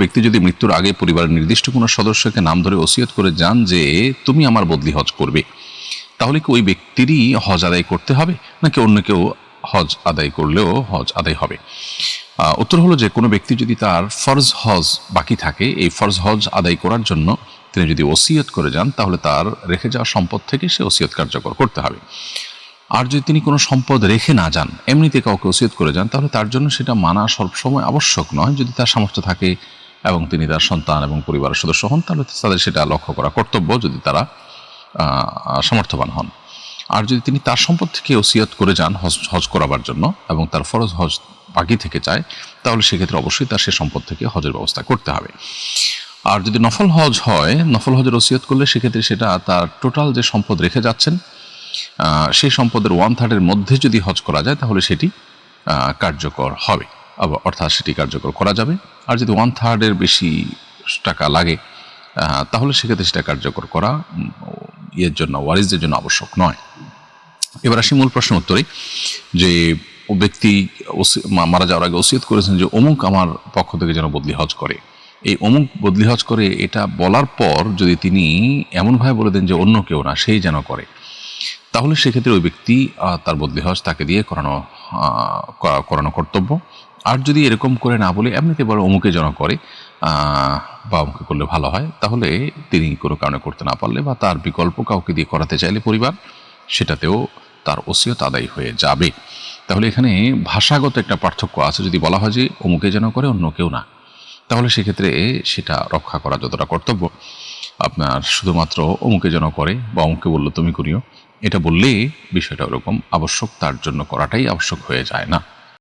ব্যক্তি যদি মৃত্যুর আগে পরিবারের নির্দিষ্ট কোনো সদস্যকে নাম ধরে ওসিয়ত করে যান যে তুমি আমার বদলি হজ করবে, তাহলে কি ওই ব্যক্তিরই হজ আদায় করতে হবে নাকি অন্য কেউ হজ আদায় করলেও হজ আদায় হবে? উত্তর হলো যে কোনো ব্যক্তি যদি তার ফরজ হজ বাকি থাকে, এই ফরজ হজ আদায় করার জন্য তিনি যদি ওসিয়ত করে যান, তাহলে তার রেখে যাওয়া সম্পদ থেকে সে ওসিয়ত কার্যকর করতে হবে। আর যদি তিনি কোনো সম্পদ রেখে না যান, এমনিতে কাউকে ওসিয়ত করে যান, তাহলে তার জন্য সেটা মানা সবসময় আবশ্যক নয়। যদি তার সামর্থ্য থাকে এবং তিনি তার সন্তান এবং পরিবারের সদস্য হন, তাহলে তাদের সেটা লক্ষ্য করা কর্তব্য, যদি তারা সামর্থ্যবান হন। আর যদি তিনি তার সম্পদ থেকে ওসিয়ত করে যান হজ করাবার জন্য এবং তার ফরজ হজ বাকি থেকে যায়, তাহলে সেক্ষেত্রে অবশ্যই তার সে সম্পদ থেকে হজের ব্যবস্থা করতে হবে। আর যদি নফল হজ হয়, নফল হজের ওসিয়ত করলে সেক্ষেত্রে সেটা তার টোটাল যে সম্পদ রেখে যাচ্ছেন সেই সম্পদের 1/3 মধ্যে যদি হজ করা যায়, তাহলে সেটি কার্যকর হবে, অর্থাৎ সেটি কার্যকর করা যাবে। আর যদি 1/3 বেশি টাকা লাগে, তাহলে সেক্ষেত্রে সেটা কার্যকর করা ওয়ারিসদের জন্য আবশ্যক নয়। এবার আসি মূল প্রশ্ন উত্তরে, যে ও ব্যক্তি মারা যাওয়ার আগে ওসিয়ত করেছেন যে অমুক আমার পক্ষ থেকে যেন বদলি হজ করে। এই অমুক বদলি হজ করে এটা বলার পর যদি তিনি এমনভাবে বলে দেন যে অন্য কেউ না, সেই যেন করে, তাহলে সেক্ষেত্রে ওই ব্যক্তি তার বদলি হজ তাকে দিয়ে করানো কর্তব্য। আর যদি এরকম করে না বলে এমনিতে বলে অমুকে যেন করে বা অমুকে করলে ভালো হয়, তাহলে তিনি কোনো কারণে করতে না পারলে বা তার বিকল্প কাউকে দিয়ে করাতে চাইলে পরিবার, সেটাতেও তার ওসিয়ত আদায় হয়ে যাবে। তাহলে এখানে ভাষাগত একটা পার্থক্য আছে। যদি বলা হয় যে অমুকে যেন করে অন্য কেউ না, তাহলে সেক্ষেত্রে সেটা রক্ষা করা যতটা কর্তব্য, আপনার শুধুমাত্র অমুকে যেন করে বা অমুকে বললো তুমি করিও, এটা বললে বিষয়টা ওরকম আবশ্যক, তার জন্য করাটাই আবশ্যক হয়ে যায় না।